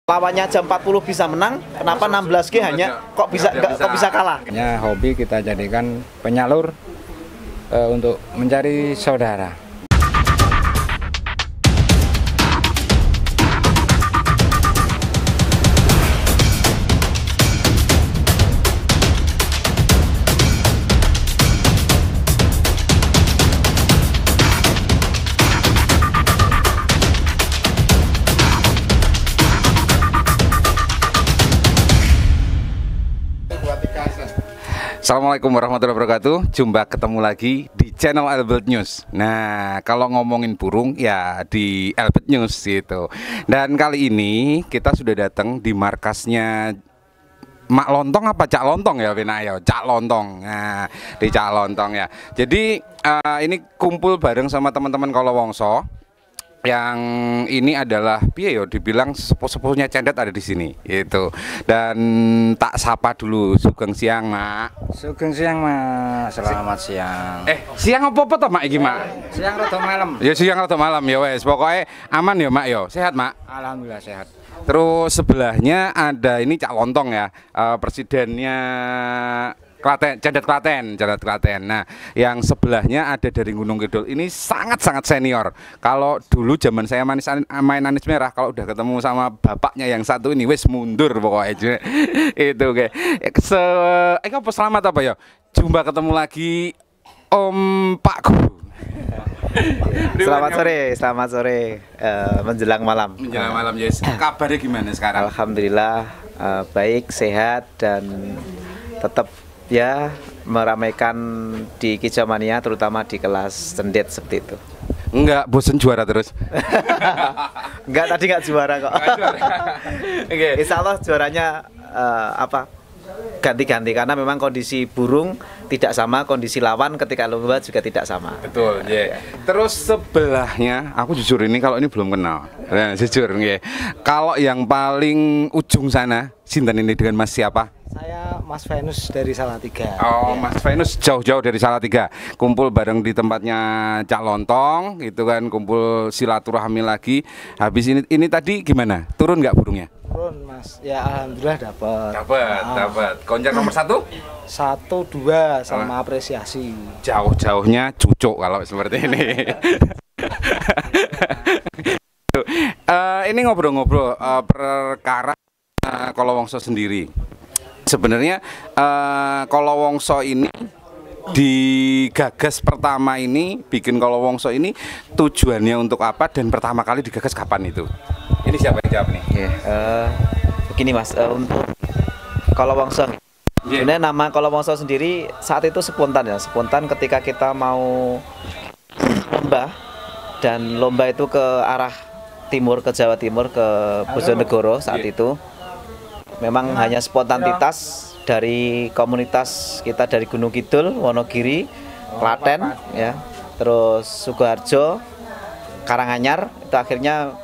Lawannya jam 40 bisa menang, kenapa 16G hanya kok bisa kalah? Ya, hobi kita jadikan penyalur untuk mencari saudara. Assalamualaikum warahmatullahi wabarakatuh. Jumpa ketemu lagi di channel Albert News. Nah, kalau ngomongin burung ya di Albert News gitu. Dan kali ini kita sudah datang di markasnya Mak Lontong apa Cak Lontong ya, Bina ya, Cak Lontong. Nah, di Cak Lontong ya. Jadi ini kumpul bareng sama teman-teman Kolowongso. Yang ini adalah piye yo dibilang sepuh-sepuhnya Cendet ada di sini gitu. Dan tak sapa dulu. Sugeng siang, Mak. Sugeng siang, Mak. Selamat siang. Siang apa toh, Mak iki, Mak? Siang rada malam. Ya siang atau malam ya wes. Pokoknya aman ya, Mak yo. Sehat, Mak? Alhamdulillah sehat. Terus sebelahnya ada ini Cak Lontong ya, presidennya Klaten, Cendet Klaten. Nah, yang sebelahnya ada dari Gunung Kidul. Ini sangat-sangat senior. Kalau dulu zaman saya main Anis Merah, kalau udah ketemu sama bapaknya yang satu ini, wes mundur pokoknya. Itu kayak. Selamat apa ya? Jumpa ketemu lagi Om Pak Guru. Selamat sore, menjelang malam. Menjelang malam, yes. Kabarnya gimana sekarang? Alhamdulillah baik, sehat dan tetap ya meramaikan di Kicamania, terutama di kelas Cendet seperti itu. Enggak, bosen juara terus. Enggak, tadi enggak juara kok. Okay. Insya Allah juaranya ganti-ganti karena memang kondisi burung tidak sama, kondisi lawan ketika lomba juga tidak sama. Betul, ya. Yeah. Terus sebelahnya, aku jujur ini kalau ini belum kenal. Nah, jujur, yeah. Kalau yang paling ujung sana, sinten ini dengan Mas siapa? Saya Mas Venus dari Salatiga. Oh, ya. Mas Venus jauh-jauh dari Salatiga. Kumpul bareng di tempatnya Cak Lontong, gitu kan, kumpul silaturahmi lagi. Habis ini tadi gimana? Turun nggak burungnya? Turun, Mas. Ya alhamdulillah dapat. Dapat. Konjak nomor 1? 1, 2 sama apresiasi. Jauh-jauhnya cucuk kalau seperti ini. Ini ngobrol-ngobrol perkara Kolowongso sendiri. Sebenarnya Kolowongso ini digagas pertama ini, bikin Kolowongso ini tujuannya untuk apa dan pertama kali digagas kapan itu? Ini siapa yang jawab nih? Begini Mas, untuk Kolowongso, sebenarnya nama Kolowongso sendiri saat itu spontan ya, spontan ketika kita mau lomba, dan lomba itu ke arah timur, ke Jawa Timur, ke Bojonegoro saat itu. Memang hanya spontanitas dari komunitas kita dari Gunung Kidul, Wonogiri, Klaten, ya, terus Sukoharjo, Karanganyar, itu akhirnya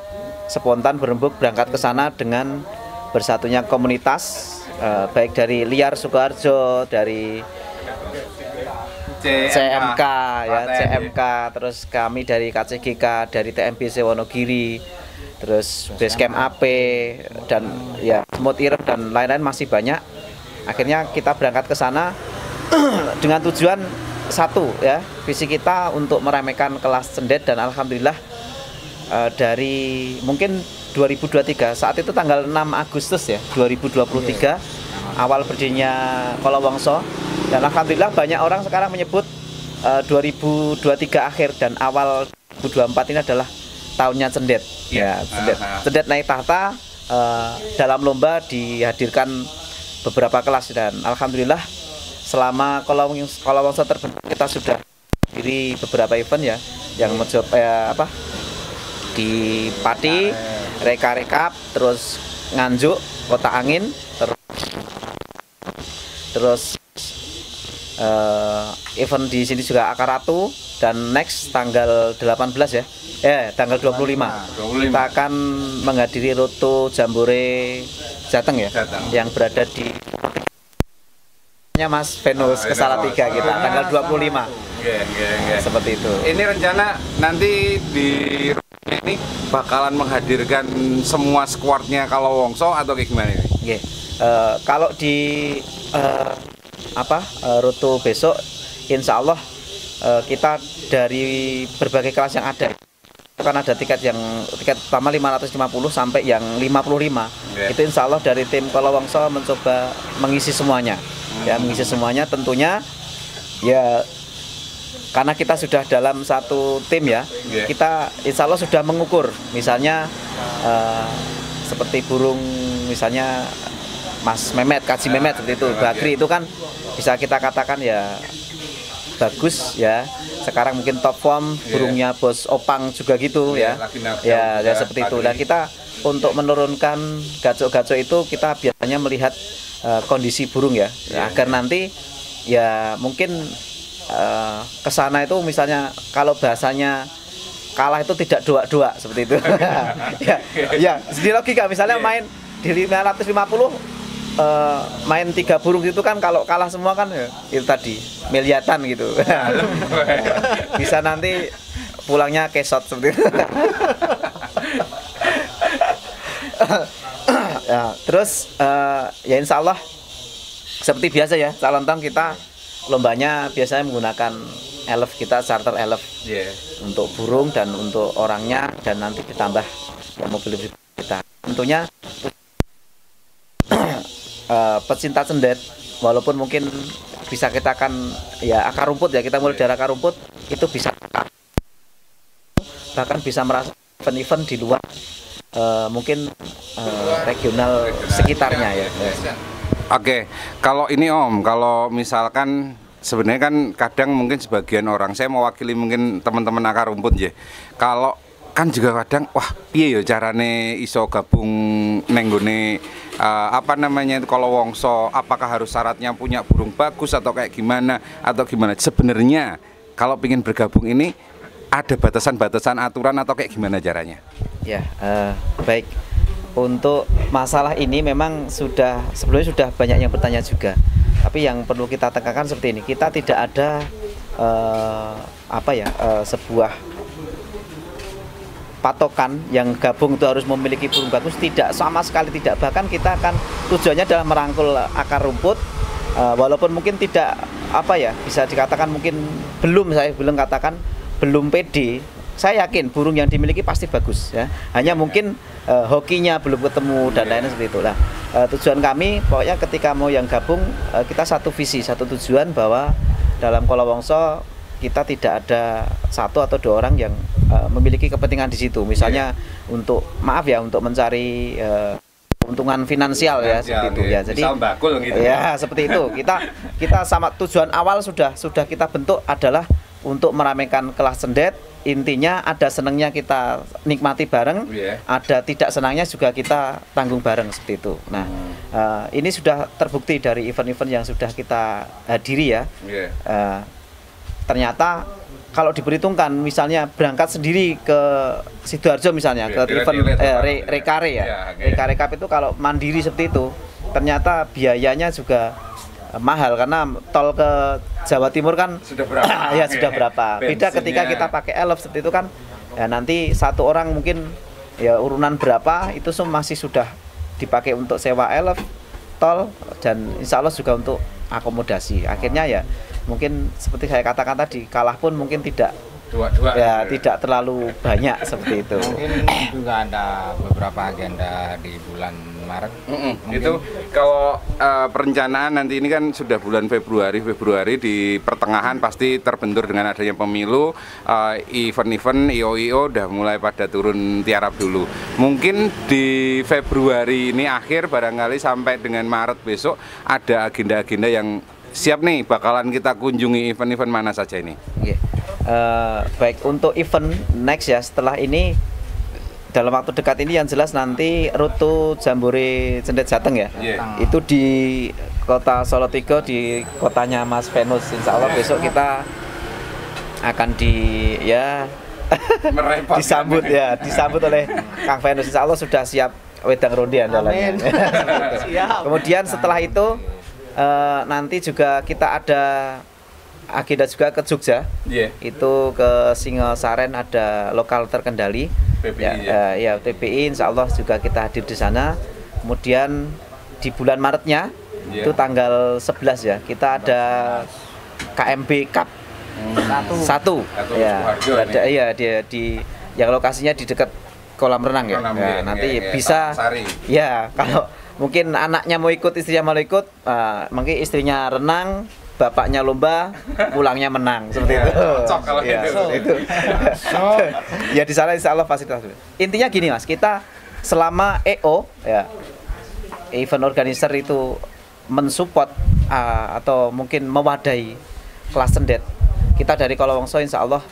spontan berembuk berangkat ke sana dengan bersatunya komunitas, baik dari Liar Sukoharjo, dari CMK, ya, CMK, terus kami dari KCGK, dari TMBC Wonogiri, terus Basecamp AP dan ya Semut Ireng dan lain-lain masih banyak. Akhirnya kita berangkat ke sana dengan tujuan satu ya, visi kita untuk meramaikan kelas Cendet, dan alhamdulillah dari mungkin 2023 saat itu tanggal 6 Agustus ya 2023 awal berdirinya Kolowongso, dan alhamdulillah banyak orang sekarang menyebut 2023 akhir dan awal 2024 ini adalah tahunnya Cendet. Ya, Cendet naik tahta, dalam lomba dihadirkan beberapa kelas, dan alhamdulillah selama Kolowongso terbentuk kita sudah diri beberapa event ya, yang di Pati, Reka-Rekap, terus Nganjuk, Kota Angin, terus event di sini juga Akaratu, dan next tanggal 18 ya. Tanggal 25 kita akan menghadiri Roto Jambore Jateng ya, yang berada di Mas Venus ke Salatiga kita tanggal 25. Seperti itu. Ini rencana nanti di ini bakalan menghadirkan semua skuadnya kalau Wongso atau kayak gimana ini? Yeah. Kalau di Rutu besok, insya Allah kita dari berbagai kelas yang ada, kan ada tiket pertama 550 sampai yang 55. Itu insya Allah dari tim Kolowongso mencoba mengisi semuanya. Ya, mengisi semuanya tentunya ya, karena kita sudah dalam satu tim ya, kita insya Allah sudah mengukur, misalnya seperti burung misalnya Mas Mehmet, Kaji Mehmet seperti itu, Bakri itu kan bisa kita katakan ya bagus ya. Sekarang mungkin top form, burungnya Bos Opang juga gitu ya. Ya seperti itu. Dan kita untuk menurunkan gacok-gacok itu kita biasanya melihat kondisi burung ya, agar nanti ya mungkin kesana itu misalnya kalau bahasanya kalah itu tidak doa-doa seperti itu. ya, di logika misalnya main di 550 main 3 burung itu kan kalau kalah semua kan ya, itu tadi miliatan gitu. Bisa nanti pulangnya kesot seperti itu. Ya, terus ya insya Allah seperti biasa ya, calon tahun kita lombanya biasanya menggunakan elf, kita charter elf untuk burung dan untuk orangnya, dan nanti ditambah ya, mobil kita. Tentunya pecinta cendet, walaupun mungkin bisa kita kan ya akar rumput ya, kita mulai dari akar rumput itu bisa bahkan bisa merasa event-event di luar mungkin regional sekitarnya ya. Oke, kalau ini Om, kalau misalkan sebenarnya kan kadang mungkin sebagian orang, saya mewakili mungkin teman-teman akar rumput ya. Kalau kan juga kadang wah piye ya carane iso gabung nenggone Kolowongso, apakah harus syaratnya punya burung bagus atau kayak gimana atau gimana? Sebenarnya kalau ingin bergabung ini ada batasan-batasan aturan atau kayak gimana caranya? Ya, baik. Untuk masalah ini memang sebelumnya sudah banyak yang bertanya juga. Tapi yang perlu kita tekankan seperti ini, kita tidak ada sebuah patokan yang gabung itu harus memiliki burung bagus, tidak, sama sekali tidak. Bahkan kita akan tujuannya adalah merangkul akar rumput, walaupun mungkin tidak bisa dikatakan mungkin saya belum katakan belum pede. Saya yakin burung yang dimiliki pasti bagus ya. Hanya mungkin hokinya belum ketemu dan lain-lain seperti itu. Nah, tujuan kami pokoknya ketika mau yang gabung, kita satu visi, satu tujuan, bahwa dalam Kolowongso kita tidak ada 1 atau 2 orang yang memiliki kepentingan di situ. Misalnya untuk mencari keuntungan finansial ya seperti itu ya. Jadi gitu. Ya seperti itu. Kita sama tujuan awal sudah kita bentuk adalah untuk meramaikan kelas cendet. Intinya ada senangnya kita nikmati bareng, ada tidak senangnya juga kita tanggung bareng seperti itu. Nah, ini sudah terbukti dari event-event yang sudah kita hadiri ya. Ternyata kalau diperhitungkan misalnya berangkat sendiri ke Sidoarjo misalnya ke event Rekare ya. Rekare Cup itu kalau mandiri seperti itu ternyata biayanya juga mahal, karena tol ke Jawa Timur kan sudah berapa? Ya sudah berapa. Beda ketika kita pakai elf seperti itu kan ya, nanti satu orang mungkin ya urunan berapa itu masih sudah dipakai untuk sewa elf, tol, dan insya Allah juga untuk akomodasi. Akhirnya ya mungkin seperti saya katakan tadi, kalah pun mungkin tidak tidak terlalu banyak seperti itu. Mungkin juga ada beberapa agenda di bulan Maret. Itu kalau perencanaan nanti ini kan sudah bulan Februari di pertengahan pasti terbentur dengan adanya pemilu, event-event IO udah mulai pada turun tiarap dulu. Mungkin di Februari ini akhir barangkali sampai dengan Maret besok ada agenda-agenda yang siap nih bakalan kita kunjungi. Event-event mana saja ini? Baik, untuk event next ya setelah ini dalam waktu dekat ini yang jelas nanti Rutu Jambore Cendet Jateng ya. Itu di kota Solo 3 di kotanya Mas Venus. Insya Allah besok kita akan disambut oleh Kang Venus. Insya Allah sudah siap wedang ronde andalannya. Kemudian setelah itu nanti juga kita ada agenda juga ke Jogja. Itu ke Singosaren ada lokal terkendali. PPI ya PPI insya Allah juga kita hadir di sana. Kemudian di bulan Maretnya itu tanggal 11 ya kita ada KMB Cup satu ya ada di yang lokasinya di dekat kolam renang ya, nanti bisa ya kalau mungkin anaknya mau ikut, istrinya mau ikut, mungkin istrinya renang, bapaknya lomba, pulangnya menang seperti itu. Cocok kalau itu. Ya di sana insya Allah fasilitas. Intinya gini Mas, kita selama EO ya event organizer itu mensupport atau mungkin mewadahi kelas sendet, kita dari Kalawangsa insya Allah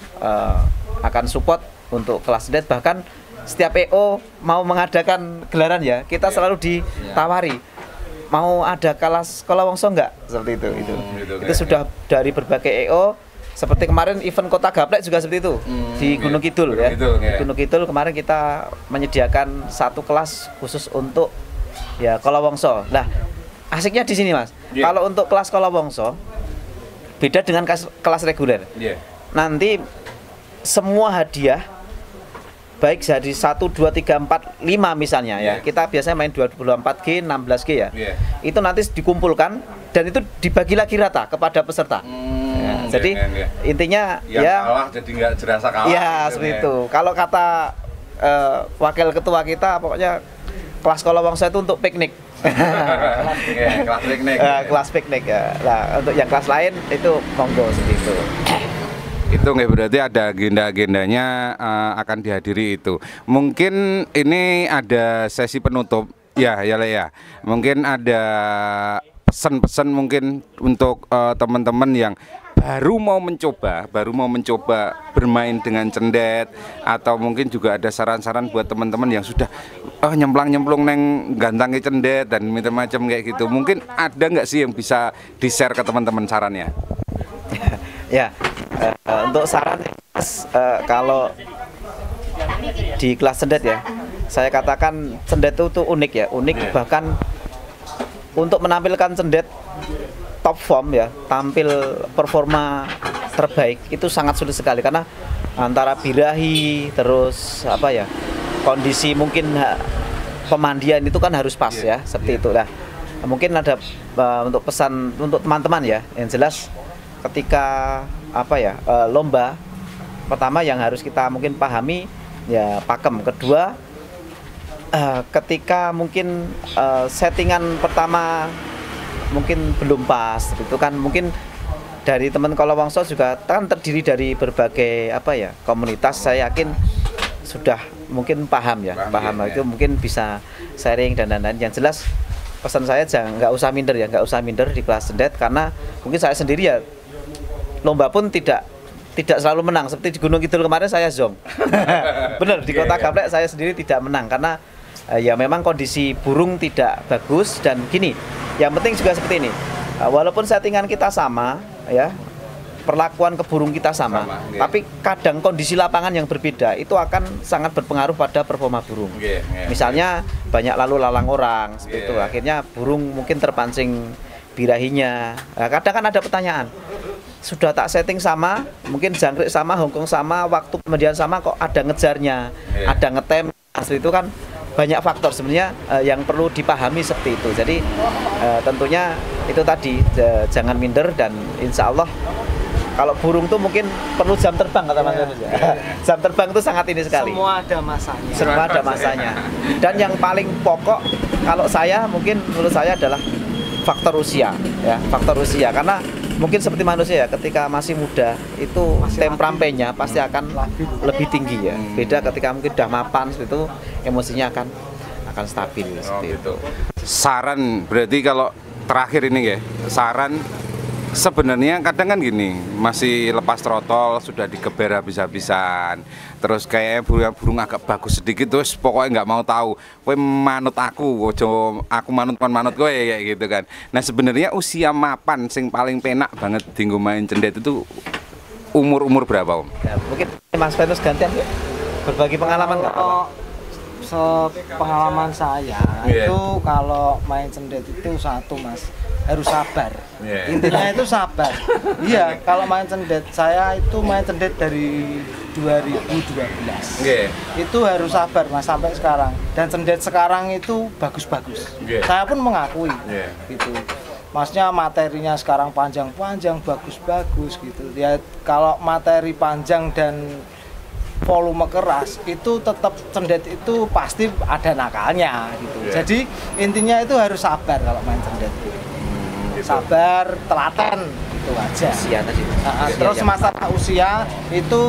akan support untuk kelas sendet. Bahkan setiap EO mau mengadakan gelaran ya, kita selalu ditawari mau ada kelas Kalawangsa enggak, seperti itu. Itu sudah dari berbagai EO. Seperti kemarin event Kota Gaplek juga seperti itu di Gunung Kidul ya. Gunung Kidul kemarin kita menyediakan satu kelas khusus untuk ya Kalawangsa. Nah, asiknya di sini Mas. Kalau untuk kelas Kalawangsa beda dengan kelas reguler. Nanti semua hadiah baik dari 1, 2, 3, 4, 5 misalnya ya. Kita biasanya main 24G, 16G ya. Itu nanti dikumpulkan dan itu dibagi lagi rata kepada peserta. Jadi intinya yang kalah jadi nggak jerasa kalah. Ya, seperti itu. Kalau kata wakil ketua kita pokoknya kelas Kalawangsa itu untuk piknik. Kelas piknik. Kelas piknik ya. Nah, untuk yang kelas lain itu monggo seperti itu. Itu nggak berarti ada agenda-agendanya akan dihadiri itu. Mungkin ini ada sesi penutup ya Le ya. Mungkin ada pesan-pesan mungkin untuk teman-teman yang baru mau mencoba bermain dengan cendet, atau mungkin juga ada saran-saran buat teman-teman yang sudah nyemplung neng gantangi cendet dan macam-macam kayak gitu. Mungkin ada nggak sih yang bisa di-share ke teman-teman sarannya? Ya, untuk saran kalau di kelas cendet ya, saya katakan cendet itu unik ya, bahkan untuk menampilkan cendet top form ya, tampil performa terbaik itu sangat sulit sekali karena antara birahi terus apa ya, kondisi mungkin pemandian itu kan harus pas ya, seperti itu. Nah, mungkin ada untuk pesan untuk teman-teman ya, yang jelas ketika apa ya lomba, pertama yang harus kita mungkin pahami ya pakem. Kedua ketika mungkin settingan pertama mungkin belum pas, itu kan mungkin dari teman Kalawangsa juga kan terdiri dari berbagai apa ya komunitas. Saya yakin sudah mungkin paham itu mungkin bisa sharing dan lain-lain. Yang jelas pesan saya nggak usah minder di kelas cendet, karena mungkin saya sendiri ya lomba pun tidak selalu menang. Seperti di Gunung Kidul kemarin saya zong. Bener, di Kota Gaplek saya sendiri tidak menang karena ya memang kondisi burung tidak bagus. Dan gini, yang penting juga seperti ini, walaupun settingan kita sama ya, perlakuan ke burung kita sama, tapi kadang kondisi lapangan yang berbeda itu akan sangat berpengaruh pada performa burung. Misalnya banyak lalu lalang orang seperti itu, akhirnya burung mungkin terpancing birahinya. Nah, kadang kan ada pertanyaan, sudah tak setting sama, mungkin jangkrik sama, Hongkong sama, waktu pemedian sama, kok ada ngejarnya, ada ngetem, asli itu kan banyak faktor sebenarnya yang perlu dipahami seperti itu. Jadi tentunya itu tadi jangan minder, dan insya Allah kalau burung tuh mungkin perlu jam terbang kata Mas Yunus ya. Jam terbang itu sangat ini sekali. Semua ada masanya. Semua ada masanya. Dan yang paling pokok kalau saya mungkin menurut saya adalah faktor usia ya, faktor usia. Karena mungkin seperti manusia ya, ketika masih muda itu temperamennya pasti akan lebih tinggi ya. Beda ketika mungkin udah mapan itu emosinya akan stabil seperti itu. Saran berarti kalau terakhir ini ya, saran sebenarnya kadang kan gini, masih lepas trotol sudah digeber habis-habisan, terus kayak burung agak bagus sedikit terus pokoknya nggak mau tahu, kowe manut aku, aku manut kowe kayak gitu kan. Nah sebenarnya usia mapan sing paling penak banget dinggo main cendet itu umur berapa Om? Ya, mungkin Mas Venus gantian ya, berbagi pengalaman. sepengalaman saya itu kalau main cendet itu satu mas harus sabar. Intinya itu sabar. Iya, kalau main cendet saya itu main cendet dari 2012. Itu harus sabar mas sampai sekarang. Dan cendet sekarang itu bagus-bagus. Saya pun mengakui gitu. Maksudnya materinya sekarang panjang-panjang, bagus-bagus gitu. Ya kalau materi panjang dan volume keras itu tetap cendet itu pasti ada nakalnya gitu. Jadi intinya itu harus sabar kalau main cendet gitu. Sabar, telaten itu aja. Usia tadi. Terus masalah usia itu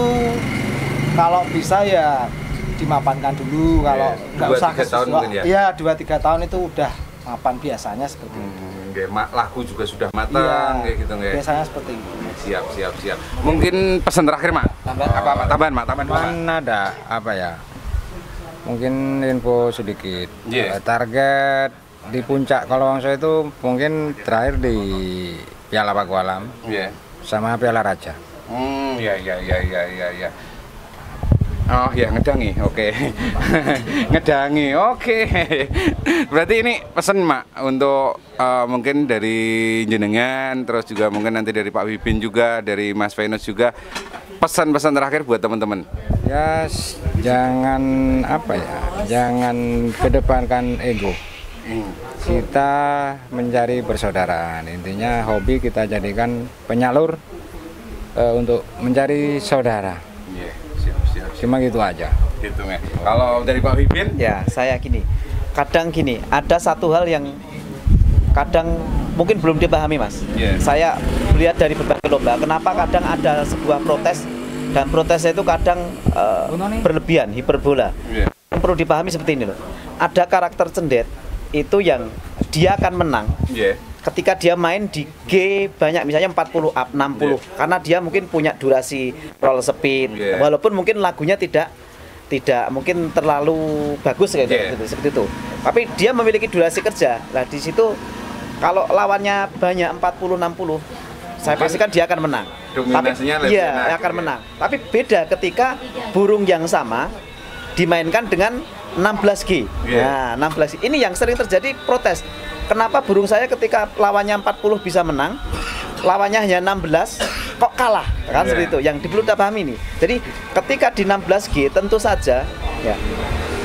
kalau bisa ya dimapankan dulu, kalau nggak usah ke tahun mungkin ya. Iya, 2-3 tahun itu udah mapan biasanya seperti itu. Lagu juga sudah matang kayak gitu nggak? Biasanya seperti itu. Siap. Mungkin pesan terakhir mak? Tambahan mak. Ada apa ya? Mungkin info sedikit. Yeah. Target di puncak Kolowongso itu mungkin terakhir di Piala Pakualam sama Piala Raja. Ya. Oh ya ngedangi, oke. Ngedangi, oke. Berarti ini pesan mak untuk mungkin dari jenengan, terus juga mungkin nanti dari Pak Wibin juga, dari Mas Venus juga. Pesan-pesan terakhir buat teman-teman. Ya jangan apa ya, jangan kedepankan ego. Kita mencari persaudaraan. Intinya hobi kita jadikan penyalur untuk mencari saudara. Cuma gitu aja. Gitu ya. Kalau dari Pak Wibin? Ya, saya gini. Kadang gini, ada satu hal yang kadang mungkin belum dipahami, Mas. Saya lihat dari berbagai lomba, kenapa kadang ada sebuah protes dan protesnya itu kadang berlebihan, hiperbola. Yang perlu dipahami seperti ini loh. Ada karakter cendet itu yang dia akan menang. Ketika dia main di G banyak, misalnya 40 up, 60 karena dia mungkin punya durasi roll speed, walaupun mungkin lagunya tidak mungkin terlalu bagus kayak seperti itu, tapi dia memiliki durasi kerja. Nah di situ kalau lawannya banyak 40 60 saya pastikan dia akan menang. Dominasinya tapi akan menang. Tapi beda ketika burung yang sama dimainkan dengan 16G. Nah, 16G ini yang sering terjadi protes. Kenapa burung saya ketika lawannya 40 bisa menang, lawannya hanya 16 kok kalah? Kan seperti itu. Yang perlu kita pahami nih. Jadi ketika di 16G tentu saja ya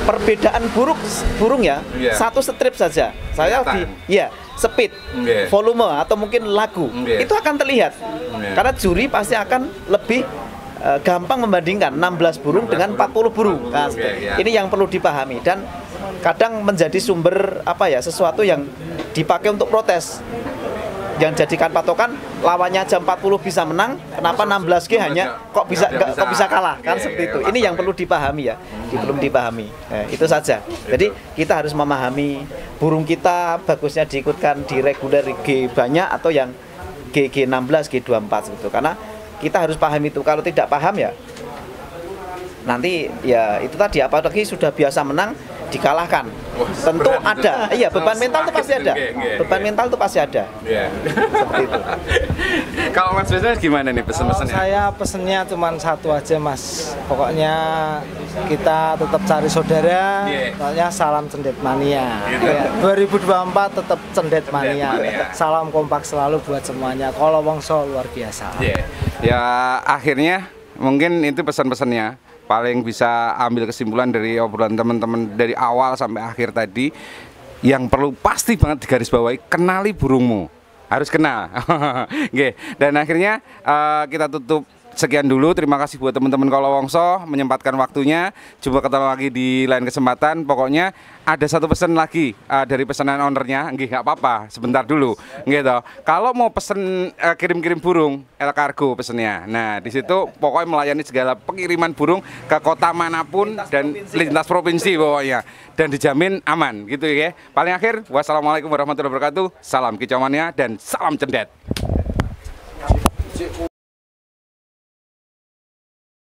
perbedaan burung ya satu strip saja. Saya speed, volume atau mungkin lagu itu akan terlihat. Karena juri pasti akan lebih gampang membandingkan 16 burung dengan 40 burung. Nah, ini yang perlu dipahami dan kadang menjadi sumber sesuatu yang dipakai untuk protes. Yang jadikan patokan lawannya jam 40 bisa menang, kenapa 16G hanya kok bisa kalah kan seperti itu. Ini yang perlu dipahami ya, belum dipahami. Itu saja. Jadi kita harus memahami burung kita bagusnya diikutkan di reguler G banyak atau yang G16, G24 gitu. Karena kita harus paham itu. Kalau tidak paham ya nanti ya itu tadi apalagi sudah biasa menang dikalahkan. Tentu ada. Iya, beban mental itu pasti ada. Beban mental itu pasti ada. Seperti itu. Kalau Mas Venus gimana nih pesan-pesannya? Saya pesennya cuma satu aja Mas. Pokoknya kita tetap cari saudara. Pokoknya salam cendet mania. 2024 tetap cendet mania. Salam kompak selalu buat semuanya. Kolowongso luar biasa. Ya akhirnya mungkin itu pesan-pesannya. Paling bisa ambil kesimpulan dari obrolan teman-teman dari awal sampai akhir tadi, yang perlu pasti banget digarisbawahi, kenali burungmu, harus kenal. Dan akhirnya kita tutup sekian dulu. Terima kasih buat teman-teman Kolowongso menyempatkan waktunya. Coba ketemu lagi di lain kesempatan. Pokoknya ada satu pesan lagi dari pesanan ownernya. Nggak apa-apa, sebentar dulu. Gitu. Kalau mau pesen kirim-kirim burung, El Cargo pesennya. Nah, di situ pokoknya melayani segala pengiriman burung ke kota manapun dan lintas provinsi pokoknya. Dan dijamin aman, gitu ya. Paling akhir, wassalamualaikum warahmatullahi wabarakatuh. Salam kicauannya dan salam cendet.